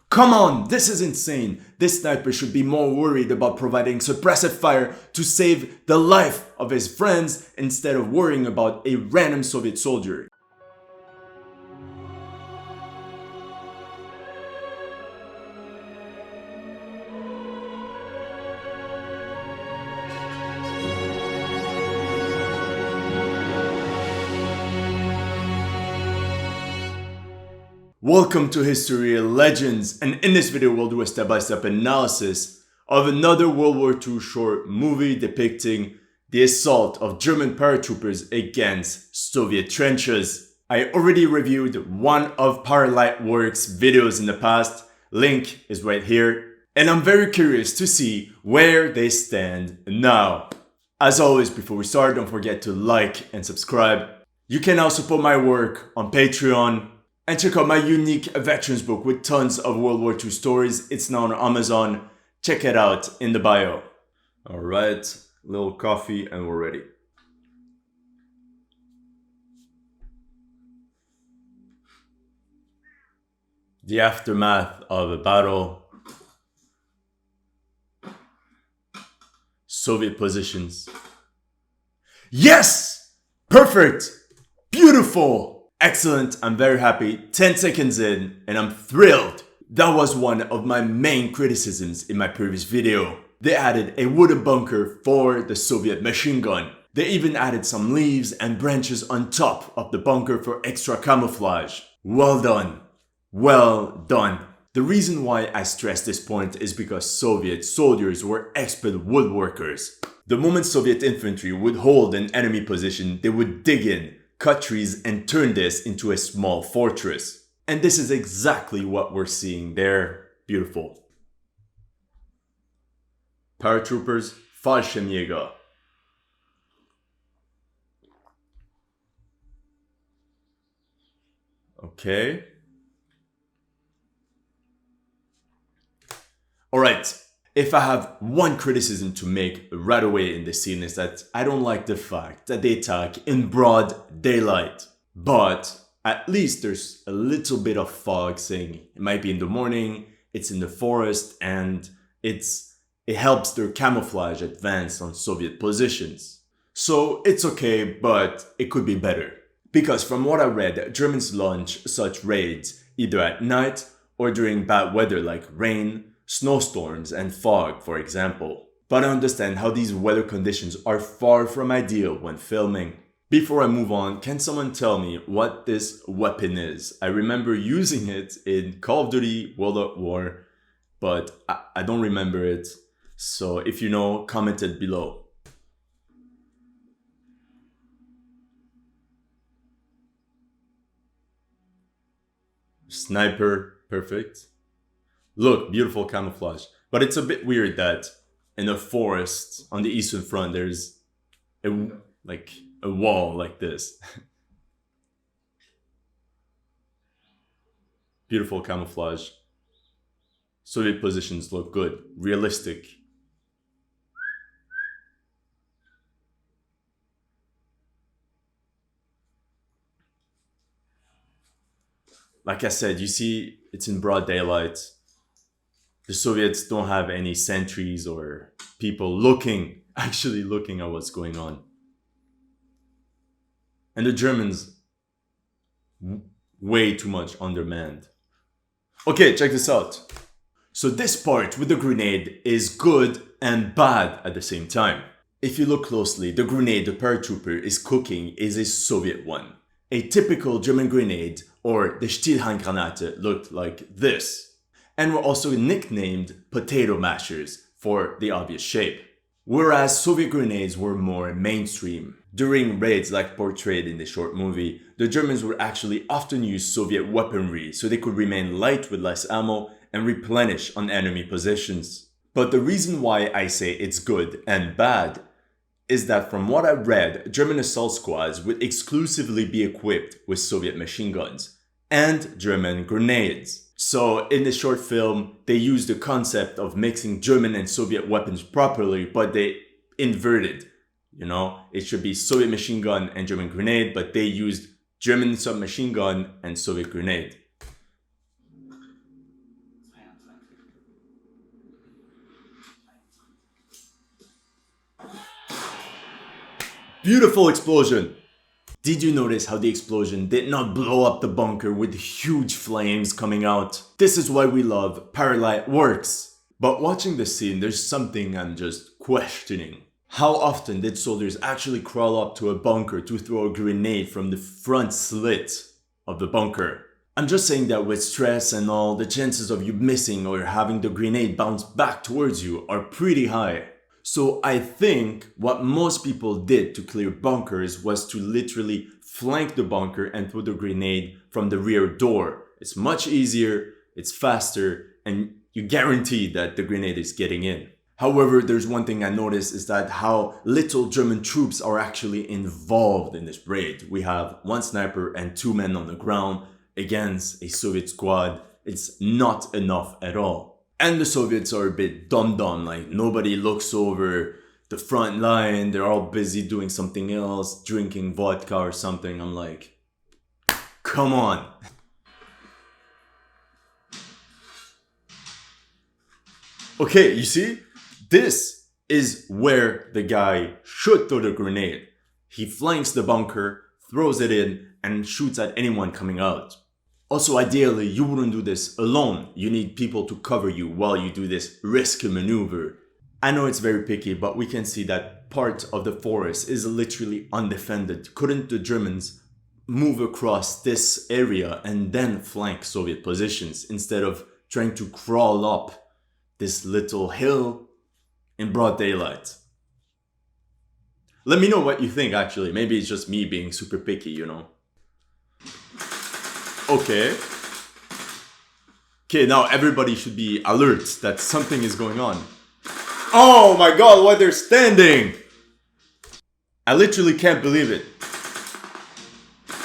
Come on, this is insane. This sniper should be more worried about providing suppressive fire to save the life of his friends instead of worrying about a random Soviet soldier. Welcome to History Legends, and in this video we'll do a step-by-step analysis of another World War II short movie depicting the assault of German paratroopers against Soviet trenches. I already reviewed one of ParaLight WorX videos in the past, link is right here, and I'm very curious to see where they stand now. As always, before we start, don't forget to like and subscribe. You can now support my work on Patreon. And check out my unique veterans book with tons of World War II stories. It's now on Amazon. Check it out in the bio. Alright, little coffee and we're ready. The aftermath of a battle. Soviet positions. Yes! Perfect! Beautiful! Excellent, I'm very happy. 10 seconds in, and I'm thrilled. That was one of my main criticisms in my previous video. They added a wooden bunker for the Soviet machine gun. They even added some leaves and branches on top of the bunker for extra camouflage. Well done. Well done. The reason why I stress this point is because Soviet soldiers were expert woodworkers. The moment Soviet infantry would hold an enemy position, they would dig in, cut trees and turn this into a small fortress. And this is exactly what we're seeing there. Beautiful. Paratroopers, Fallschirmjäger. Okay. Alright, if I have one criticism to make right away in this scene is that I don't like the fact that they attack in broad daylight. But at least there's a little bit of fog saying it might be in the morning, it's in the forest, and it helps their camouflage advance on Soviet positions. So it's okay, but it could be better. Because from what I read, Germans launch such raids either at night or during bad weather like rain, snowstorms and fog, for example. But I understand how these weather conditions are far from ideal when filming. Before I move on, can someone tell me what this weapon is? I remember using it in Call of Duty World at War, but I don't remember it. So if you know, comment it below. Sniper, perfect. Look, beautiful camouflage. But it's a bit weird that in a forest on the Eastern Front, there's a wall like this. Beautiful camouflage. Soviet positions look good, realistic. Like I said, you see it's in broad daylight. The Soviets don't have any sentries or people actually looking at what's going on. And the Germans, way too much undermanned. Okay, check this out. So this part with the grenade is good and bad at the same time. If you look closely, the grenade the paratrooper is cooking is a Soviet one. A typical German grenade, or the Stielhandgranate, looked like this. And were also nicknamed potato mashers for the obvious shape. Whereas Soviet grenades were more mainstream. During raids like portrayed in the short movie, the Germans would actually often use Soviet weaponry so they could remain light with less ammo and replenish on enemy positions. But the reason why I say it's good and bad is that from what I read, German assault squads would exclusively be equipped with Soviet machine guns and German grenades. So in the short film, they used the concept of mixing German and Soviet weapons properly, but they inverted. You know, it should be Soviet machine gun and German grenade, but they used German submachine gun and Soviet grenade. Beautiful explosion! Did you notice how the explosion did not blow up the bunker with huge flames coming out? This is why we love ParaLight WorX. But watching the scene, there's something I'm just questioning. How often did soldiers actually crawl up to a bunker to throw a grenade from the front slit of the bunker? I'm just saying that with stress and all, the chances of you missing or having the grenade bounce back towards you are pretty high. So I think what most people did to clear bunkers was to literally flank the bunker and throw the grenade from the rear door. It's much easier, it's faster, and you guarantee that the grenade is getting in. However, there's one thing I noticed is that how little German troops are actually involved in this raid. We have one sniper and 2 men on the ground against a Soviet squad. It's not enough at all. And the Soviets are a bit dumb, like nobody looks over the front line, they're all busy doing something else, drinking vodka or something. I'm like, come on. Okay, you see? This is where the guy should throw the grenade. He flanks the bunker, throws it in, and shoots at anyone coming out. Also, ideally, you wouldn't do this alone. You need people to cover you while you do this risky maneuver. I know it's very picky, but we can see that part of the forest is literally undefended. Couldn't the Germans move across this area and then flank Soviet positions instead of trying to crawl up this little hill in broad daylight? Let me know what you think actually. Maybe it's just me being super picky, you know. Okay, now everybody should be alert that something is going on. Oh my god, why they're standing? I literally can't believe it.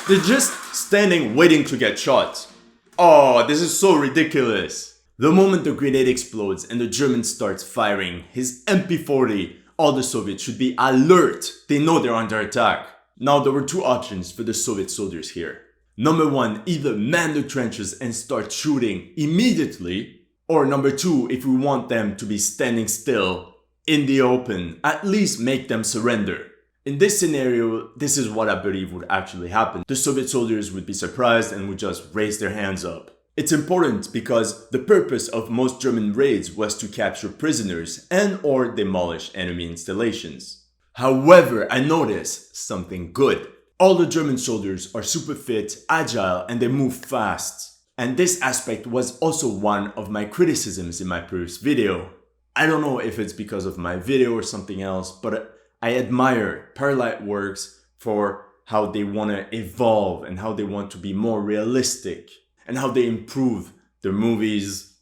They're just standing waiting to get shot. Oh, this is so ridiculous. The moment the grenade explodes and the German starts firing his MP40, all the Soviets should be alert. They know they're under attack. Now there were 2 options for the Soviet soldiers here. Number 1, either man the trenches and start shooting immediately, or number 2, if we want them to be standing still in the open, at least make them surrender. In this scenario, this is what I believe would actually happen. The Soviet soldiers would be surprised and would just raise their hands up. It's important because the purpose of most German raids was to capture prisoners and or demolish enemy installations. However, I noticed something good. All the German soldiers are super fit, agile, and they move fast. And this aspect was also one of my criticisms in my previous video. I don't know if it's because of my video or something else, but I admire ParaLight WorX for how they want to evolve and how they want to be more realistic and how they improve their movies.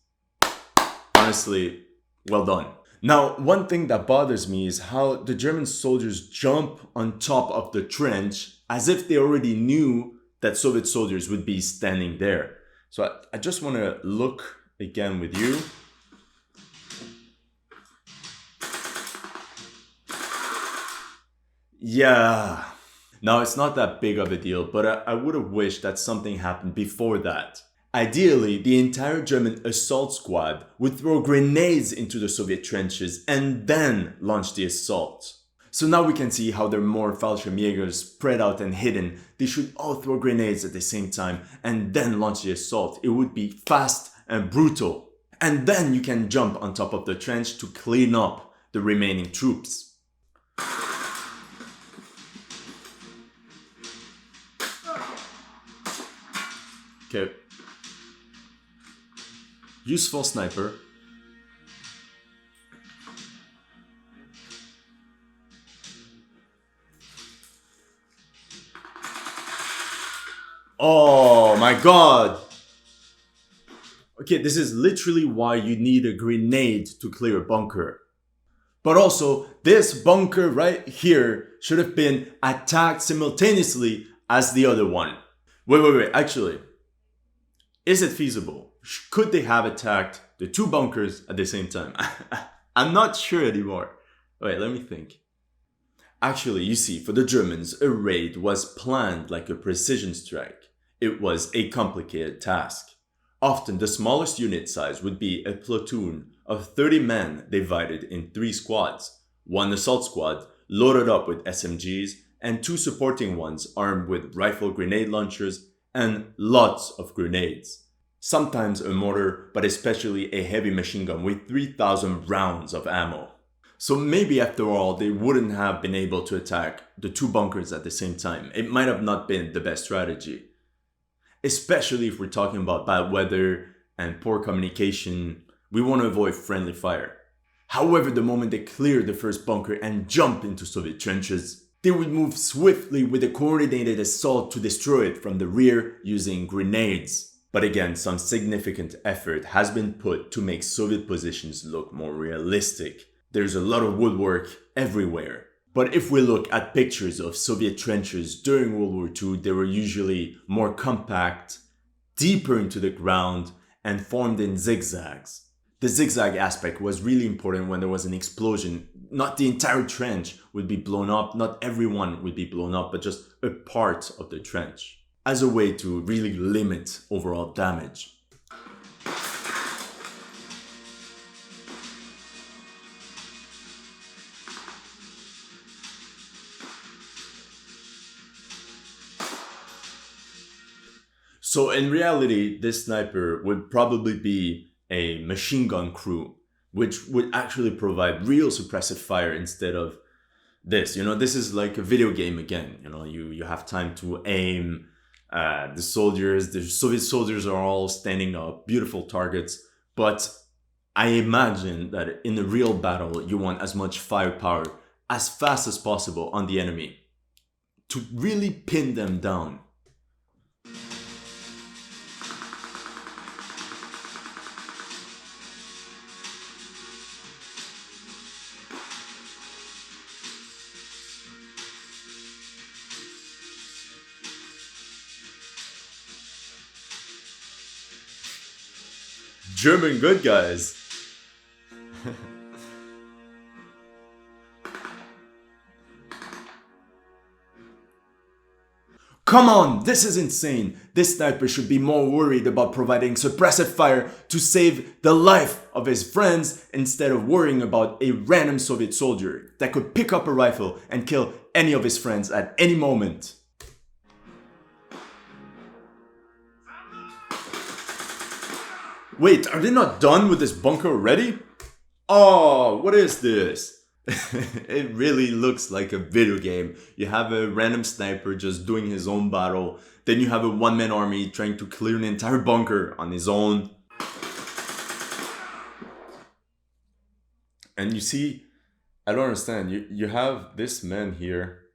Honestly, well done. Now, one thing that bothers me is how the German soldiers jump on top of the trench as if they already knew that Soviet soldiers would be standing there. So I just want to look again with you. Yeah. Now, it's not that big of a deal, but I would have wished that something happened before that. Ideally, the entire German assault squad would throw grenades into the Soviet trenches and then launch the assault. So now we can see how they're more Fallschirmjägers spread out and hidden. They should all throw grenades at the same time and then launch the assault. It would be fast and brutal. And then you can jump on top of the trench to clean up the remaining troops. Okay. Useful sniper. Oh my god! Okay, this is literally why you need a grenade to clear a bunker. But also, this bunker right here should have been attacked simultaneously as the other one. Wait, actually. Is it feasible? Could they have attacked the 2 bunkers at the same time? I'm not sure anymore. Wait, let me think. Actually, you see, for the Germans, a raid was planned like a precision strike. It was a complicated task. Often, the smallest unit size would be a platoon of 30 men divided in 3 squads. One assault squad loaded up with SMGs, and 2 supporting ones armed with rifle grenade launchers and lots of grenades. Sometimes a mortar, but especially a heavy machine gun with 3,000 rounds of ammo. So maybe after all, they wouldn't have been able to attack the 2 bunkers at the same time. It might have not been the best strategy. Especially if we're talking about bad weather and poor communication, we want to avoid friendly fire. However, the moment they cleared the first bunker and jumped into Soviet trenches, they would move swiftly with a coordinated assault to destroy it from the rear using grenades. But again, some significant effort has been put to make Soviet positions look more realistic. There's a lot of woodwork everywhere. But if we look at pictures of Soviet trenches during World War II, they were usually more compact, deeper into the ground, and formed in zigzags. The zigzag aspect was really important when there was an explosion. Not the entire trench would be blown up, not everyone would be blown up, but just a part of the trench, as a way to really limit overall damage. So in reality, this sniper would probably be a machine gun crew, which would actually provide real suppressive fire instead of this. This is like a video game again. You have time to aim. The Soviet soldiers are all standing up, beautiful targets. But I imagine that in a real battle, you want as much firepower as fast as possible on the enemy to really pin them down. German good guys. Come on, this is insane. This sniper should be more worried about providing suppressive fire to save the life of his friends instead of worrying about a random Soviet soldier that could pick up a rifle and kill any of his friends at any moment. Wait, are they not done with this bunker already? Oh, what is this? It really looks like a video game. You have a random sniper just doing his own battle. Then you have a one-man army trying to clear an entire bunker on his own. And you see, I don't understand. You have this man here.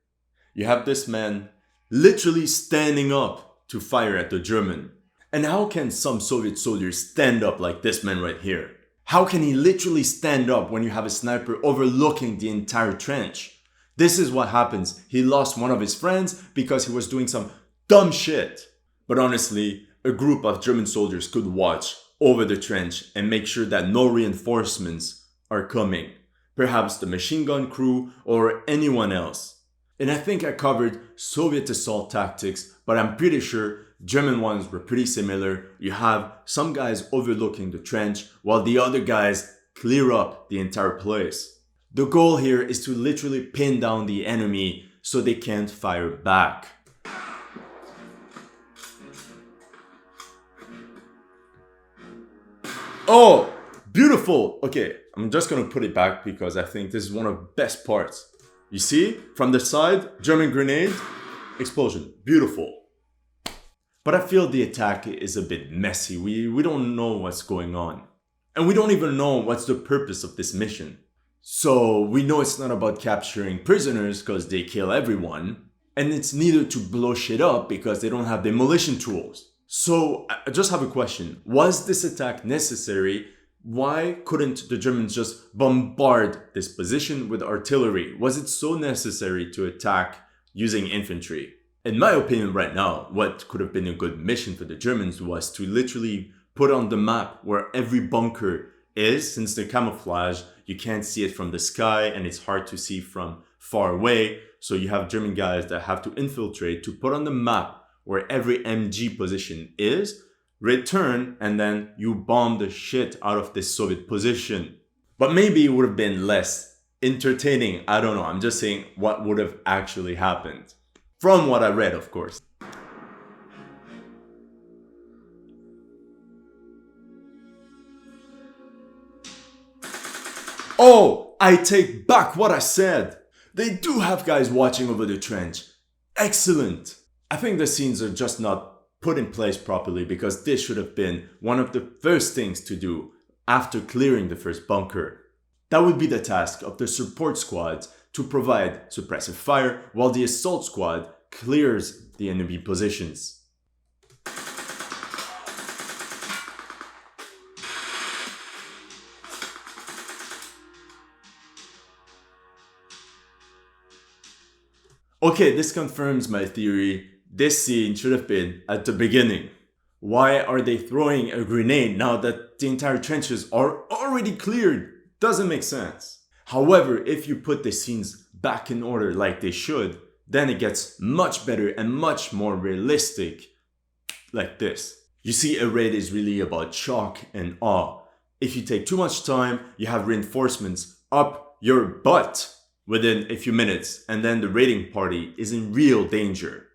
You have this man literally standing up to fire at the German. And how can some Soviet soldiers stand up like this man right here? How can he literally stand up when you have a sniper overlooking the entire trench? This is what happens. He lost one of his friends because he was doing some dumb shit. But honestly, a group of German soldiers could watch over the trench and make sure that no reinforcements are coming. Perhaps the machine gun crew or anyone else. And I think I covered Soviet assault tactics, but I'm pretty sure German ones were pretty similar. You have some guys overlooking the trench while the other guys clear up the entire place. The goal here is to literally pin down the enemy so they can't fire back. Oh, beautiful. Okay, I'm just gonna put it back because I think this is one of the best parts. You see, from the side, German grenade, explosion, beautiful. But I feel the attack is a bit messy. We don't know what's going on. And we don't even know what's the purpose of this mission. So we know it's not about capturing prisoners because they kill everyone. And it's neither to blow shit up because they don't have demolition tools. So I just have a question. Was this attack necessary? Why couldn't the Germans just bombard this position with artillery? Was it so necessary to attack using infantry? In my opinion right now, what could have been a good mission for the Germans was to literally put on the map where every bunker is. Since they're camouflage, you can't see it from the sky and it's hard to see from far away. So you have German guys that have to infiltrate to put on the map where every MG position is, return, and then you bomb the shit out of this Soviet position. But maybe it would have been less entertaining. I don't know. I'm just saying what would have actually happened. From what I read, of course. Oh, I take back what I said. They do have guys watching over the trench. Excellent. I think the scenes are just not put in place properly because this should have been one of the first things to do after clearing the first bunker. That would be the task of the support squad to provide suppressive fire while the assault squad clears the enemy positions. Okay, this confirms my theory. This scene should have been at the beginning. Why are they throwing a grenade now that the entire trenches are already cleared? Doesn't make sense. However, if you put the scenes back in order like they should, then it gets much better and much more realistic like this. You see, a raid is really about shock and awe. If you take too much time, you have reinforcements up your butt within a few minutes, and then the raiding party is in real danger.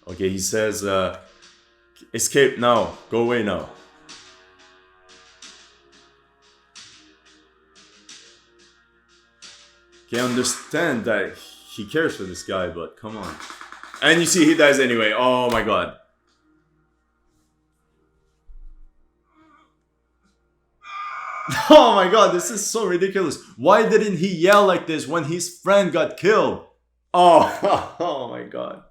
Okay, he says, escape now, go away now. Okay, I understand that he cares for this guy, but come on. And you see, he dies anyway. Oh my god. Oh my god, this is so ridiculous. Why didn't he yell like this when his friend got killed? Oh, oh my god.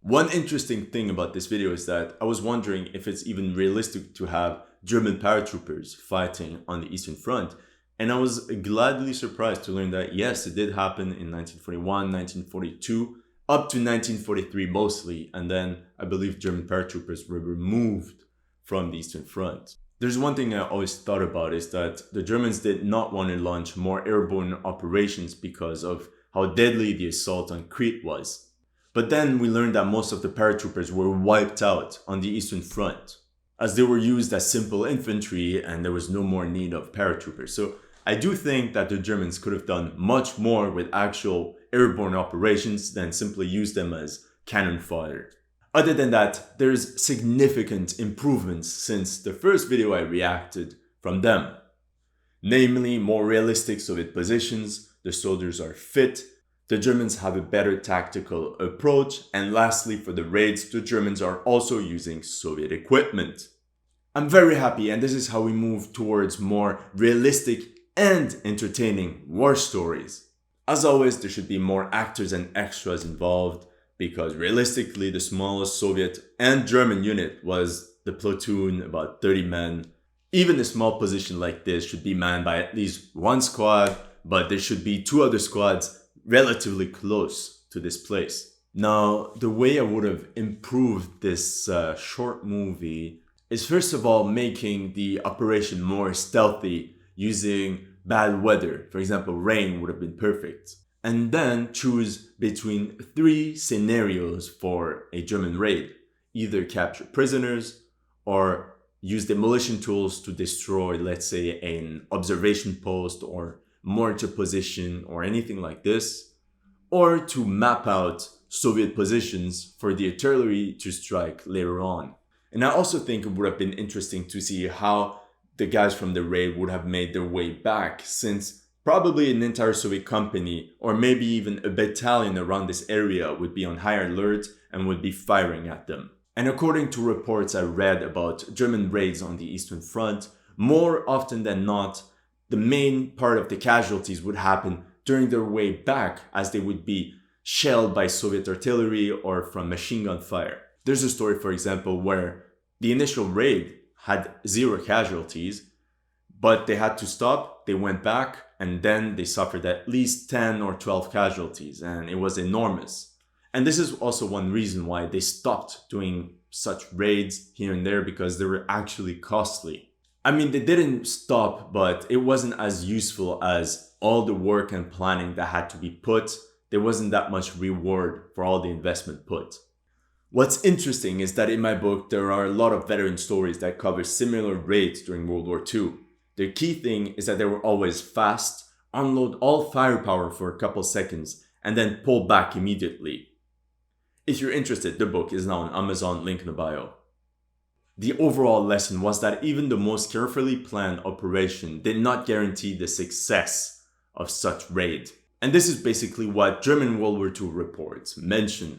One interesting thing about this video is that I was wondering if it's even realistic to have German paratroopers fighting on the Eastern Front. And I was gladly surprised to learn that yes, it did happen in 1941, 1942, up to 1943 mostly. And then I believe German paratroopers were removed from the Eastern Front. There's one thing I always thought about is that the Germans did not want to launch more airborne operations because of how deadly the assault on Crete was. But then we learned that most of the paratroopers were wiped out on the Eastern Front, as they were used as simple infantry and there was no more need of paratroopers. So I do think that the Germans could have done much more with actual airborne operations than simply use them as cannon fodder. Other than that, there's significant improvements since the first video I reacted from them. Namely, more realistic Soviet positions, the soldiers are fit, the Germans have a better tactical approach, and lastly, for the raids, the Germans are also using Soviet equipment. I'm very happy, and this is how we move towards more realistic and entertaining war stories. As always, there should be more actors and extras involved, because realistically, the smallest Soviet and German unit was the platoon, about 30 men. Even a small position like this should be manned by at least one squad, but there should be two other squads relatively close to this place. Now, the way I would have improved this short movie is first of all making the operation more stealthy using bad weather. For example, rain would have been perfect. And then choose between three scenarios for a German raid. Either capture prisoners or use demolition tools to destroy, let's say, an observation post or mortar position or anything like this. Or to map out Soviet positions for the artillery to strike later on. And I also think it would have been interesting to see how the guys from the raid would have made their way back, since probably an entire Soviet company or maybe even a battalion around this area would be on high alert and would be firing at them. And according to reports I read about German raids on the Eastern Front, more often than not, the main part of the casualties would happen during their way back, as they would be shelled by Soviet artillery or from machine gun fire. There's a story, for example, where the initial raid had 0 casualties, but they had to stop, they went back, and then they suffered at least 10 or 12 casualties, and it was enormous. And this is also one reason why they stopped doing such raids here and there, because they were actually costly. I mean, they didn't stop, but it wasn't as useful as all the work and planning that had to be put. There wasn't that much reward for all the investment put. What's interesting is that in my book, there are a lot of veteran stories that cover similar raids during World War II. The key thing is that they were always fast, unload all firepower for a couple seconds, and then pull back immediately. If you're interested, the book is now on Amazon, link in the bio. The overall lesson was that even the most carefully planned operation did not guarantee the success of such raid. And this is basically what German World War II reports mention